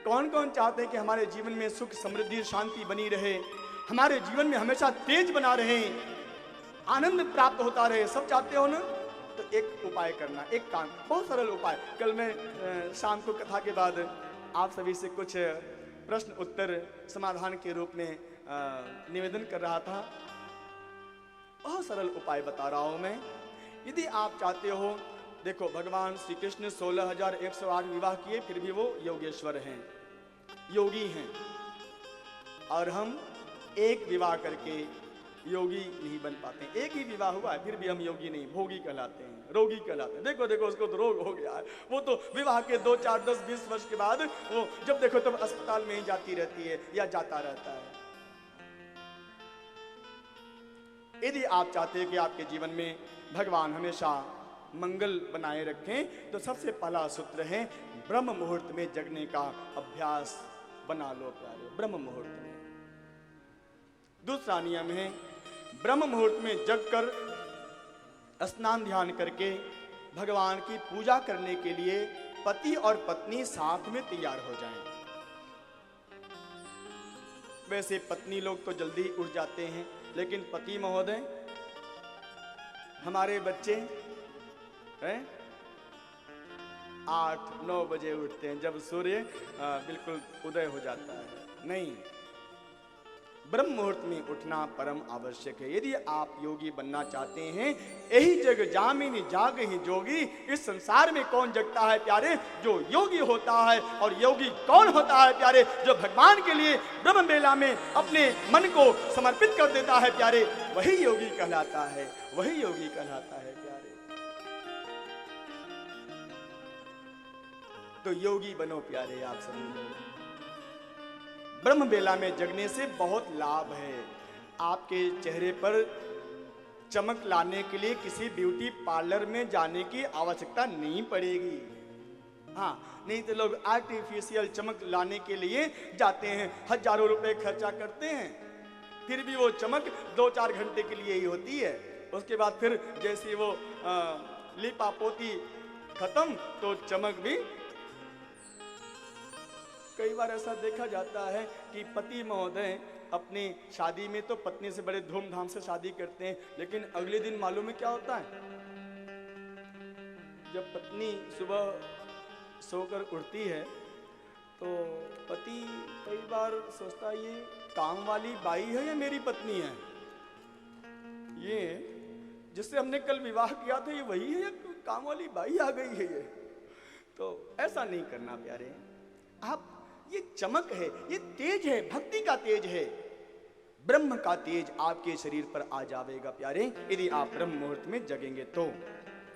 कौन कौन चाहते हैं कि हमारे जीवन में सुख समृद्धि शांति बनी रहे, हमारे जीवन में हमेशा तेज बना रहे, आनंद प्राप्त होता रहे, सब चाहते हो ना? तो एक उपाय करना, एक काम, बहुत सरल उपाय। कल मैं शाम को कथा के बाद आप सभी से कुछ प्रश्न उत्तर समाधान के रूप में निवेदन कर रहा था। बहुत सरल उपाय बता रहा हूं मैं। यदि आप चाहते हो, देखो भगवान श्री कृष्ण 16,108 विवाह किए, फिर भी वो योगेश्वर हैं, योगी हैं, और हम एक विवाह करके योगी नहीं बन पाते। एक ही विवाह हुआ है फिर भी हम योगी नहीं, भोगी कहलाते हैं, रोगी कहलाते हैं। देखो देखो उसको तो रोग हो गया है, वो तो विवाह के 2, 4, 10, 20 वर्ष के बाद वो जब देखो तब अस्पताल में ही जाती रहती है या जाता रहता है। यदि आप चाहते हैं कि आपके जीवन में भगवान हमेशा मंगल बनाए रखें, तो सबसे पहला सूत्र है ब्रह्म मुहूर्त में जगने का अभ्यास बना लो प्यारे, ब्रह्म मुहूर्त में। दूसरा नियम है ब्रह्म मुहूर्त में जगकर स्नान ध्यान करके भगवान की पूजा करने के लिए पति और पत्नी साथ में तैयार हो जाएं। वैसे पत्नी लोग तो जल्दी उठ जाते हैं, लेकिन पति महोदय, हमारे बच्चे हैं 8-9 बजे उठते हैं, जब सूर्य बिल्कुल उदय हो जाता है। नहीं, ब्रह्म मुहूर्त में उठना परम आवश्यक है। यदि आप योगी बनना चाहते हैं, यही जग जामिनी जाग ही जोगी। इस संसार में कौन जगता है प्यारे? जो योगी होता है। और योगी कौन होता है प्यारे? जो भगवान के लिए ब्रह्म बेला में अपने मन को समर्पित कर देता है प्यारे, वही योगी कहलाता है, वही योगी कहलाता है प्यारे। तो योगी बनो प्यारे आप सभी लोग। ब्रह्म बेला में जगने से बहुत लाभ है। आपके चेहरे पर चमक लाने के लिए किसी ब्यूटी पार्लर में जाने की आवश्यकता नहीं पड़ेगी। हाँ, नहीं तो लोग आर्टिफिशियल चमक लाने के लिए जाते हैं, हजारों रुपए खर्चा करते हैं, फिर भी वो चमक 2-4 घंटे के लिए ही होती है। उसके बाद फिर जैसे वो लिपा पोती खत्म तो चमक भी। कई बार ऐसा देखा जाता है कि पति महोदय अपनी शादी में तो पत्नी से बड़े धूमधाम से शादी करते हैं, लेकिन अगले दिन मालूम है क्या होता है? जब पत्नी सुबह सोकर उठती है तो पति कई बार सोचता है ये काम वाली बाई है या मेरी पत्नी है, ये जिससे हमने कल विवाह किया था ये वही है या काम वाली बाई आ गई है ये। तो ऐसा नहीं करना प्यारे। आप, ये चमक है, ये तेज है, भक्ति का तेज है, ब्रह्म का तेज आपके शरीर पर आ जाएगा प्यारे, यदि आप ब्रह्म मुहूर्त में जगेंगे तो।